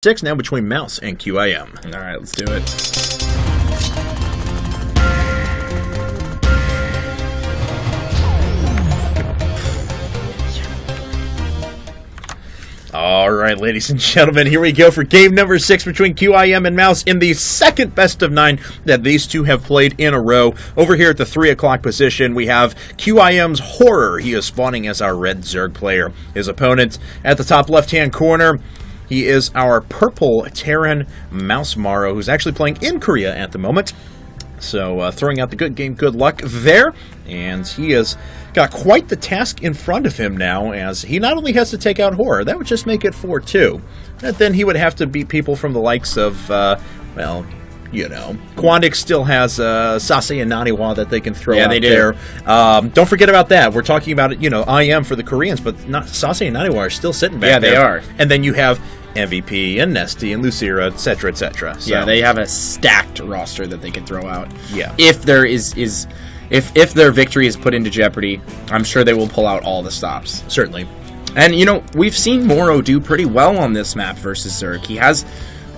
6 now between Mouse and QIM. All right, let's do it. All right, ladies and gentlemen, here we go for game number 6 between QIM and Mouse in the second best of 9 that these two have played in a row. Over here at the 3 o'clock position, we have QIM's Horror. He is spawning as our red Zerg player. His opponent at the top left-hand corner, he is our purple Terran MorroW, who's actually playing in Korea at the moment. So throwing out the good game, good luck there. And he has got quite the task in front of him now, as he not only has to take out Horror, that would just make it 4-2. And then he would have to beat people from the likes of, well, you know, Quantic still has Sase and Naniwa that they can throw out there. Don't forget about that. We're talking about, you know, IM for the Koreans, but not Sase and Naniwa are still sitting back there. Yeah, they are. And then you have MVP and Nesty and Lucira, etc., etc. So, yeah, they have a stacked roster that they can throw out. Yeah. If there if their victory is put into jeopardy, I'm sure they will pull out all the stops. Certainly. And, you know, we've seen MorroW do pretty well on this map versus Zerg. He has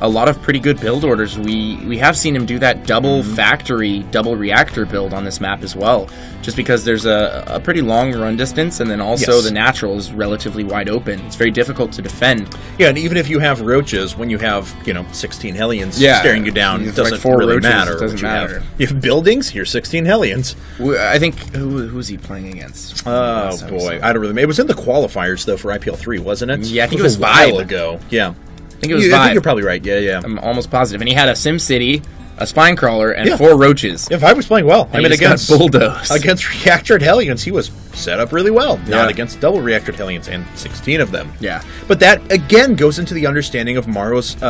a lot of pretty good build orders. We have seen him do that double factory, double reactor build on this map as well, just because there's a pretty long run distance, and then also the natural is relatively wide open. It's very difficult to defend. Yeah, and even if you have roaches, when you have, you know, 16 Hellions staring you down, it doesn't like really roaches, matter. It doesn't matter. You have buildings, here's 16 Hellions. I think, who's he playing against? Oh, boy. I don't really... It was in the qualifiers, though, for IPL 3, wasn't it? Yeah, I think it was a while ago. Yeah. I think it was I think you're probably right. Yeah. I'm almost positive. And he had a SimCity, a Spine Crawler, and 4 roaches. Yeah, Vibe was playing well. I mean, against Bulldoze. Against Reactored Hellions, he was set up really well. Not against double Reactored Hellions, and 16 of them. Yeah. But that, again, goes into the understanding of MorroW's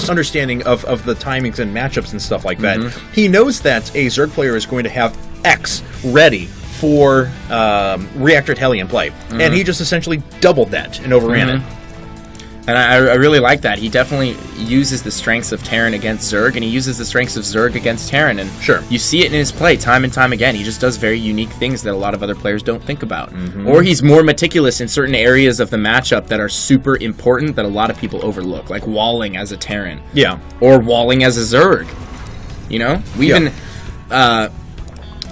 understanding of the timings and matchups and stuff like that. He knows that a Zerg player is going to have X ready for Reactored Hellion play. And he just essentially doubled that and overran it. And I really like that. He definitely uses the strengths of Terran against Zerg, and he uses the strengths of Zerg against Terran. And you see it in his play time and time again. He just does very unique things that a lot of other players don't think about. Or he's more meticulous in certain areas of the matchup that are super important that a lot of people overlook, like walling as a Terran. Yeah. Or walling as a Zerg. You know? We even...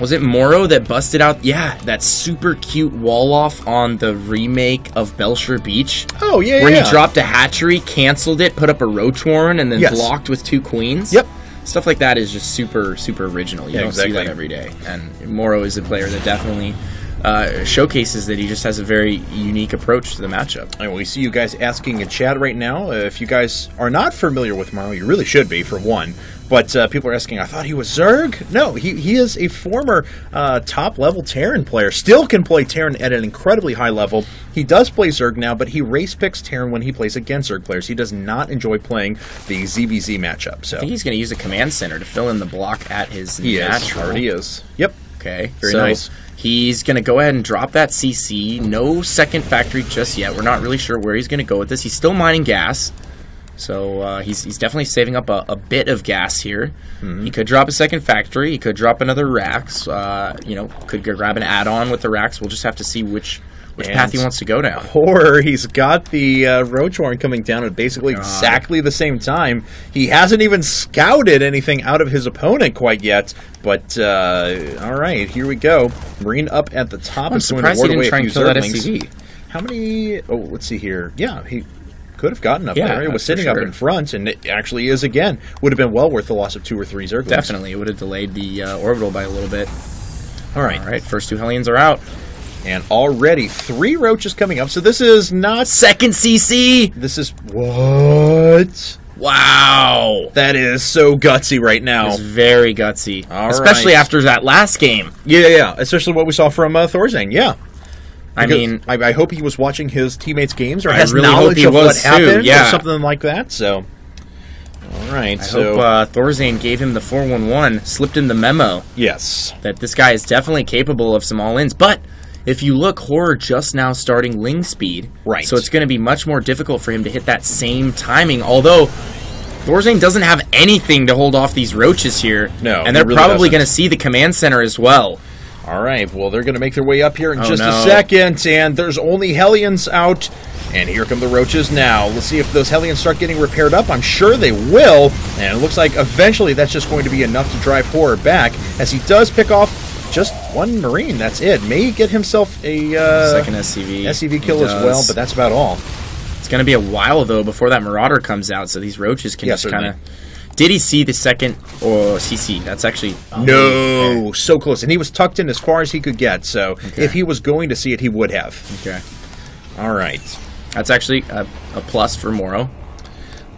was it MorroW that busted out, that super cute wall-off on the remake of Belshire Beach? Oh, yeah, Where he dropped a hatchery, canceled it, put up a Roach Warren, and then blocked with 2 queens? Yep. Stuff like that is just super, super original. You don't see that every day. And MorroW is a player that definitely showcases that he just has a very unique approach to the matchup. And we see you guys asking in chat right now. If you guys are not familiar with MorroW, you really should be, for one. But people are asking, I thought he was Zerg? No, he is a former top-level Terran player. Still can play Terran at an incredibly high level. He does play Zerg now, but he race picks Terran when he plays against Zerg players. He does not enjoy playing the ZVZ matchup. So I think he's going to use a command center to fill in the block at his natural. Already is. Yep. Okay. Very nice. He's going to go ahead and drop that CC. No second factory just yet. We're not really sure where he's going to go with this. He's still mining gas. So he's definitely saving up a bit of gas here. He could drop a second factory. He could drop another Rax. You know, could grab an add-on with the Rax. We'll just have to see which path he wants to go down. Or he's got the Roach Warren coming down at basically exactly the same time. He hasn't even scouted anything out of his opponent quite yet. But, all right, here we go. Marine up at the top. I'm surprised he didn't try and kill that SCV. How many... Oh, let's see here. Yeah, he... could have gotten up there. It was sitting up in front, and it actually is again. Would have been well worth the loss of 2 or 3 Zerglings. Definitely. It would have delayed the orbital by a little bit. All right. All right. First 2 Hellions are out. And already 3 Roaches coming up. So this is not... Second CC! This is... What? Wow. That is so gutsy right now. It's very gutsy. Especially after that last game. Yeah. Especially what we saw from Thorzane. Yeah. I mean, I hope he was watching his teammates' games or I has really knowledge of what happened or something like that. So, all right. I hope Thorzane gave him the 411, slipped in the memo. Yes. That this guy is definitely capable of some all-ins. But if you look, Horror just now starting Ling speed. Right. So it's going to be much more difficult for him to hit that same timing. Although Thorzane doesn't have anything to hold off these roaches here. No, and they're probably going to see the command center as well. All right, well, they're going to make their way up here in just a second, and there's only Hellions out. And here come the Roaches now. Let's see if those Hellions start getting repaired up. I'm sure they will. And it looks like eventually that's just going to be enough to drive Horror back, as he does pick off just one Marine. That's it. May get himself a second SCV kill as well, but that's about all. It's going to be a while, though, before that Marauder comes out, so these Roaches can just kind of... Did he see the second CC? That's actually... No, so close. And he was tucked in as far as he could get, so if he was going to see it, he would have. Okay. All right. That's actually a plus for MorroW.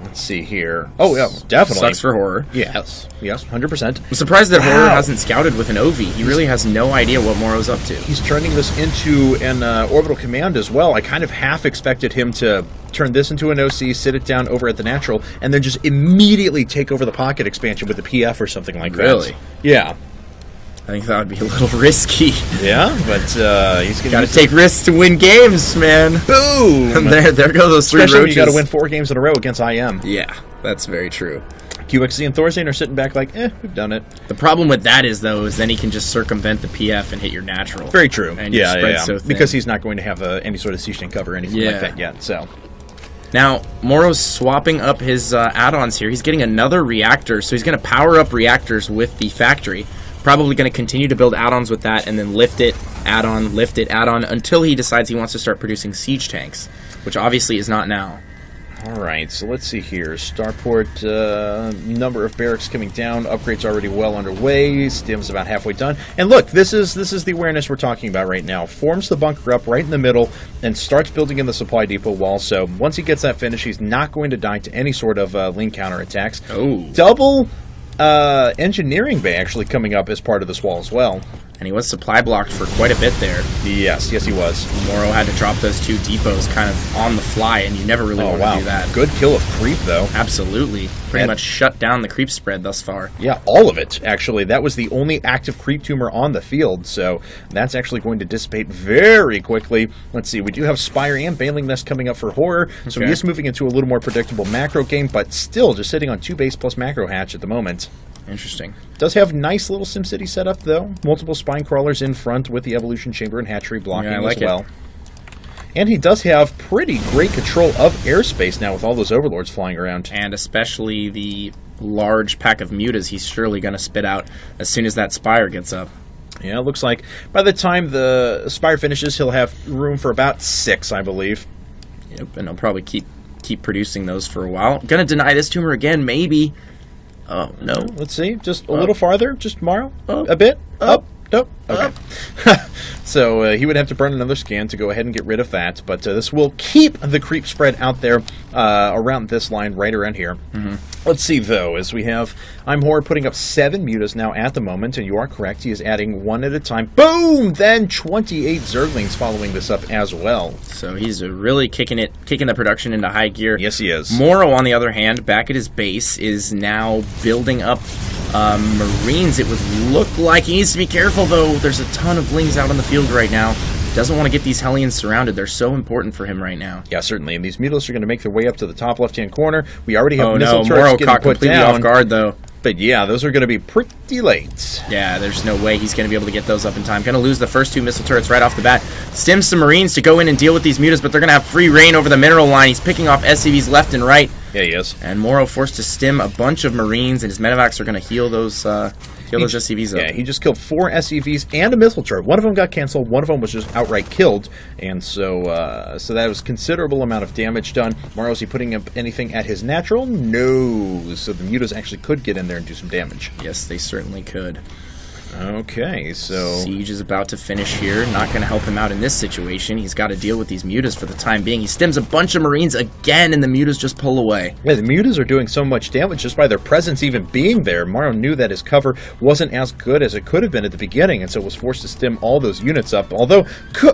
Let's see here. Oh, yeah, definitely. Sucks for Horror. Yes, 100%. I'm surprised that Horror hasn't scouted with an OV. He really has no idea what MorroW's up to. He's turning this into an orbital command as well. I kind of half expected him to turn this into an OC, sit it down over at the natural, and then just immediately take over the pocket expansion with the PF or something like that. Really? Yeah. I think that would be a little risky. Yeah, but he's got to take risks to win games, man. Boom! there go those three Roaches. Especially when you got to win 4 games in a row against IM. Yeah, that's very true. QXZ and Thorzane are sitting back like, we've done it. The problem with that is, though, is then he can just circumvent the PF and hit your natural. Very true. And yeah. So because he's not going to have any sort of siege tank cover or anything like that yet. So now MorroW's swapping up his add-ons here. He's getting another reactor, so he's going to power up reactors with the factory. Probably going to continue to build add-ons with that, and then lift it, add-on, until he decides he wants to start producing siege tanks, which obviously is not now. All right, so let's see here. Starport, number of barracks coming down. Upgrades already well underway. Stim's about halfway done. And look, this is the awareness we're talking about right now. Forms the bunker up right in the middle and starts building in the supply depot wall. So once he gets that finished, he's not going to die to any sort of link counterattacks. Oh, double engineering bay actually coming up as part of this wall as well. And he was supply blocked for quite a bit there. Yes, he was. MorroW had to drop those 2 depots kind of on the fly, and you never really want to do that. Good kill of creep, though. Absolutely. Pretty much shut down the creep spread thus far. Yeah, all of it, actually. That was the only active creep tumor on the field, so that's actually going to dissipate very quickly. Let's see, we do have Spire and Baneling Nest coming up for Horror, so he is moving into a little more predictable macro game, but still just sitting on 2 base plus macro hatch at the moment. Interesting. Does have nice little SimCity setup, though. Multiple spine crawlers in front with the evolution chamber and hatchery blocking as well. And he does have pretty great control of airspace now with all those overlords flying around. And especially the large pack of mutas he's surely going to spit out as soon as that Spire gets up. Yeah, it looks like by the time the Spire finishes, he'll have room for about 6, I believe. Yep, and he'll probably keep producing those for a while. Gonna deny this tumor again, maybe. Oh, no. Let's see. Just a little farther. Just MorroW. A bit. Up. Nope. Okay. So he would have to burn another scan to go ahead and get rid of that. But this will keep the creep spread out there around this line, right around here. Let's see, though, as we have Horror putting up 7 mutas now at the moment, and you are correct. He is adding 1 at a time. Boom! Then 28 Zerglings following this up as well. So he's really kicking the production into high gear. Yes, he is. MorroW, on the other hand, back at his base, is now building up Marines. It would look like he needs to be careful, though. There's a ton of Lings out on the field right now. Doesn't want to get these Hellions surrounded. They're so important for him right now. Yeah, certainly. And these Mutals are going to make their way up to the top left-hand corner. We already have missile turrets getting put completely down. off guard, though. But yeah, those are going to be pretty late. Yeah, there's no way he's going to be able to get those up in time. Going to lose the first 2 missile turrets right off the bat. Stims some Marines to go in and deal with these mutas, but they're going to have free reign over the mineral line. He's picking off SCVs left and right. Yeah, he is. And MorroW forced to stim a bunch of Marines, and his medevacs are going to heal those SCVs up. Yeah, he just killed 4 SCVs and a missile turret. One of them got canceled. One of them was just outright killed. And so that was considerable amount of damage done. MorroW, is he putting up anything at his natural? No. So the mutas actually could get in there and do some damage. Yes, they certainly could. Okay, so Siege is about to finish here. Not going to help him out in this situation. He's got to deal with these mutas for the time being. He stims a bunch of Marines again, and the mutas just pull away. Yeah, the mutas are doing so much damage just by their presence even being there. MorroW knew that his cover wasn't as good as it could have been at the beginning, and so was forced to stim all those units up. Although,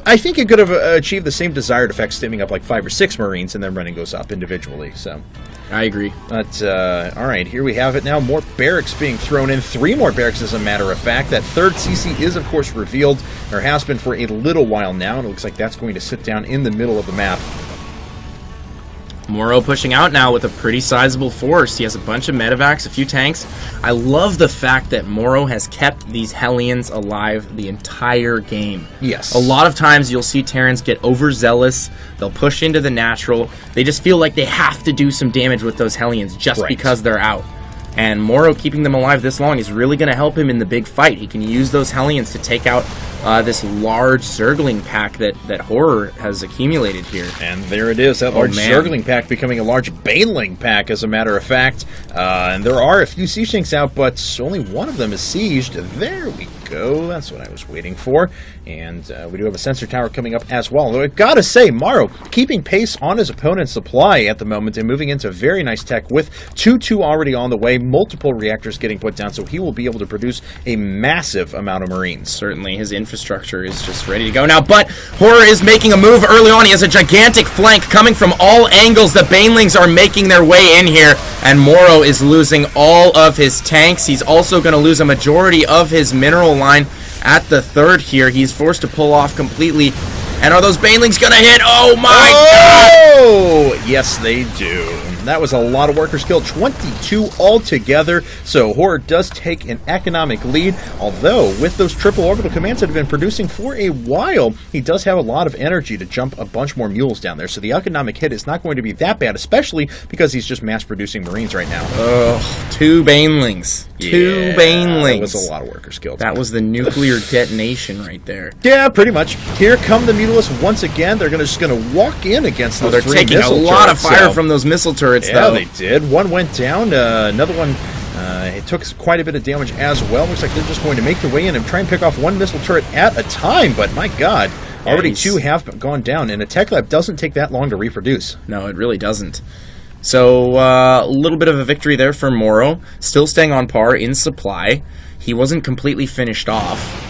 I think it could have achieved the same desired effect, stimming up like 5 or 6 Marines, and then running those up individually. So I agree. But, alright, here we have it now. More barracks being thrown in. 3 more barracks, as a matter of fact. That third CC is, of course, revealed, or has been for a little while now, and it looks like that's going to sit down in the middle of the map. MorroW pushing out now with a pretty sizable force. He has a bunch of medevacs, a few tanks. I love the fact that MorroW has kept these Hellions alive the entire game. Yes. A lot of times you'll see Terrans get overzealous. They'll push into the natural. They just feel like they have to do some damage with those Hellions just because they're out. And MorroW keeping them alive this long is really going to help him in the big fight. He can use those Hellions to take out this large Zergling pack that Horror has accumulated here. And there it is, that large Zergling pack becoming a large Baneling pack, as a matter of fact. And there are a few siege tanks out, but only one of them is sieged. There we go. That's what I was waiting for. And we do have a sensor tower coming up as well. Though I've got to say, MorroW keeping pace on his opponent's supply at the moment and moving into very nice tech with 2-2 already on the way, multiple reactors getting put down, so he will be able to produce a massive amount of Marines. Certainly, his infrastructure is just ready to go now, but Horror is making a move early on. He has a gigantic flank coming from all angles. The Banelings are making their way in here, and MorroW is losing all of his tanks. He's also going to lose a majority of his mineral line at the third here. He's forced to pull off completely. And are those Banelings going to hit? Oh my god! Oh, yes they do. That was a lot of workers killed, 22 altogether, so Horror does take an economic lead, although with those triple orbital commands that have been producing for a while, he does have a lot of energy to jump a bunch more mules down there, so the economic hit is not going to be that bad, especially because he's just mass-producing Marines right now. Oh, 2 Banelings. Two Banelings. That was a lot of workers killed. That was the nuclear detonation right there. Yeah, pretty much. Here come the Mutalisks once again. They're just going to walk in against those three taking a lot of fire from those missile turrets, though. Yeah, they did. One went down. Another one, it took quite a bit of damage as well. Looks like they're just going to make their way in and try and pick off one missile turret at a time. But my god, already 2 have gone down. And a tech lab doesn't take that long to reproduce. No, it really doesn't. So, a little bit of a victory there for MorroW. Still staying on par in supply. He wasn't completely finished off.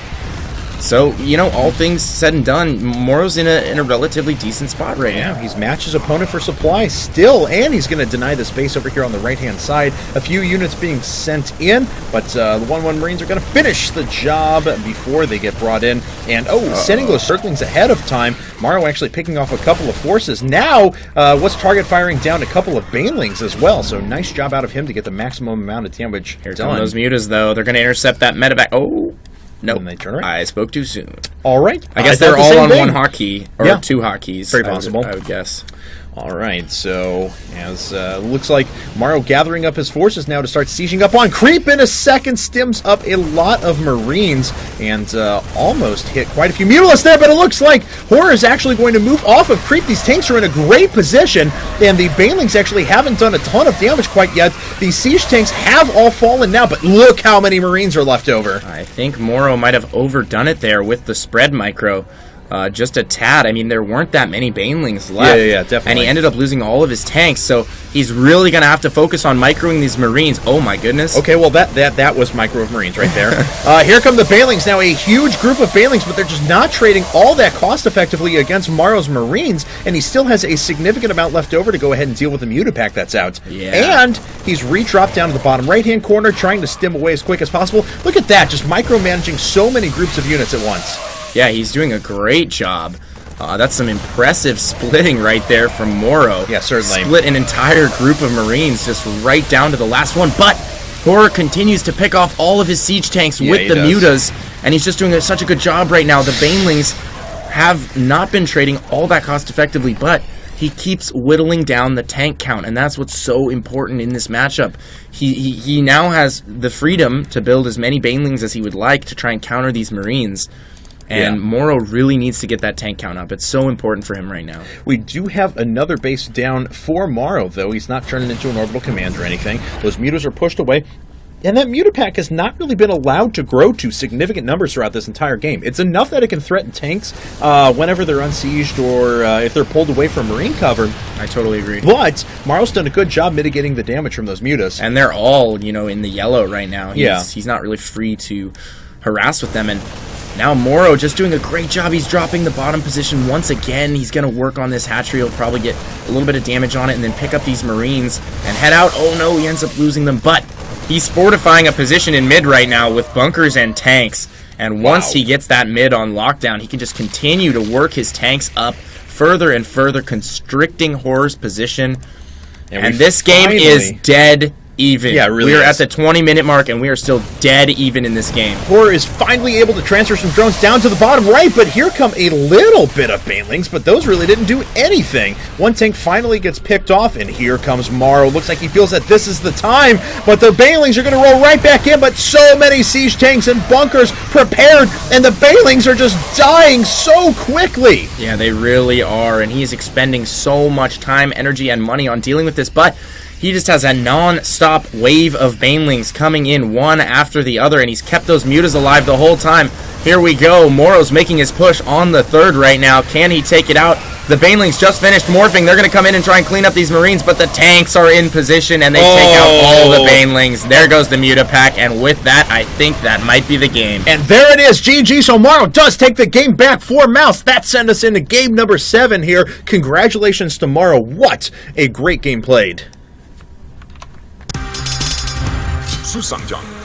So, you know, all things said and done, MorroW's in a relatively decent spot right now. He's matched his opponent for supply still, and he's going to deny the space over here on the right-hand side. A few units being sent in, but the 1-1 Marines are going to finish the job before they get brought in. And, sending those Zerglings ahead of time. MorroW actually picking off a couple of forces. Now, was target firing down a couple of Banelings as well, so nice job out of him to get the maximum amount of damage Here come those mutas, though. They're going to intercept that medevac. Oh! No, they turn around. I spoke too soon. All right. I guess they're all on one hotkey, or 2 hotkeys. Very possible. I would guess. All right, so as looks like MorroW gathering up his forces now to start sieging up on Creep in a second, stims up a lot of Marines, and almost hit quite a few Mutalisks there, but it looks like Horror is actually going to move off of Creep. These tanks are in a great position, and the Banelings actually haven't done a ton of damage quite yet. These siege tanks have all fallen now, but look how many Marines are left over. I think MorroW might have overdone it there with the spread micro. Just a tad. I mean, there weren't that many Banelings left. Yeah, definitely. And he ended up losing all of his tanks, so he's really going to have to focus on microing these Marines. Oh my goodness. Okay, well, that was micro of Marines right there. Here come the Banelings. Now, a huge group of Banelings, but they're just not trading all that cost-effectively against MorroW's Marines, and he still has a significant amount left over to go ahead and deal with the Mutapack that's out. Yeah. And he's re-dropped down to the bottom right-hand corner, trying to stim away as quick as possible. Look at that, just micromanaging so many groups of units at once. Yeah, he's doing a great job. That's some impressive splitting right there from MorroW. Yeah, certainly. Split an entire group of Marines just right down to the last one. But Horror continues to pick off all of his siege tanks with the mutas. And he's just doing such a good job right now. The Banelings have not been trading all that cost effectively, but he keeps whittling down the tank count, and that's what's so important in this matchup. He now has the freedom to build as many Banelings as he would like to try and counter these Marines. And MorroW really needs to get that tank count up. It's so important for him right now. We do have another base down for MorroW, though. He's not turning into an orbital command or anything. Those mutas are pushed away. And that Mutapack has not really been allowed to grow to significant numbers throughout this entire game. It's enough that it can threaten tanks whenever they're unsieged or if they're pulled away from Marine cover. I totally agree. But MorroW's done a good job mitigating the damage from those mutas. And they're all, you know, in the yellow right now. He's not really free to harass with them. And now MorroW just doing a great job. He's dropping the bottom position once again. He's going to work on this hatchery. He'll probably get a little bit of damage on it and then pick up these Marines and head out. Oh no, he ends up losing them. But he's fortifying a position in mid right now with bunkers and tanks. And once he gets that mid on lockdown, he can just continue to work his tanks up further and further constricting Horror's position. And we this game is dead even. Yeah, it really we are is. at the 20-minute mark, and we are still dead even in this game. Horror is finally able to transfer some drones down to the bottom right, but here come a little bit of Banelings, but those really didn't do anything. One tank finally gets picked off, and here comes MorroW. Looks like he feels that this is the time, but the Banelings are going to roll right back in, but so many siege tanks and bunkers prepared, and the Banelings are just dying so quickly. Yeah, they really are, and he's expending so much time, energy, and money on dealing with this, but he just has a non-stop wave of Banelings coming in one after the other, and he's kept those mutas alive the whole time. Here we go. MorroW's making his push on the third right now. Can he take it out? The Banelings just finished morphing. They're going to come in and try and clean up these Marines, but the tanks are in position, and they take out all the Banelings. There goes the muta pack, and with that, I think that might be the game. And there it is. GG. So MorroW does take the game back for Mouse. That sent us into game number 7 here. Congratulations to MorroW. What a great game played. 是上将。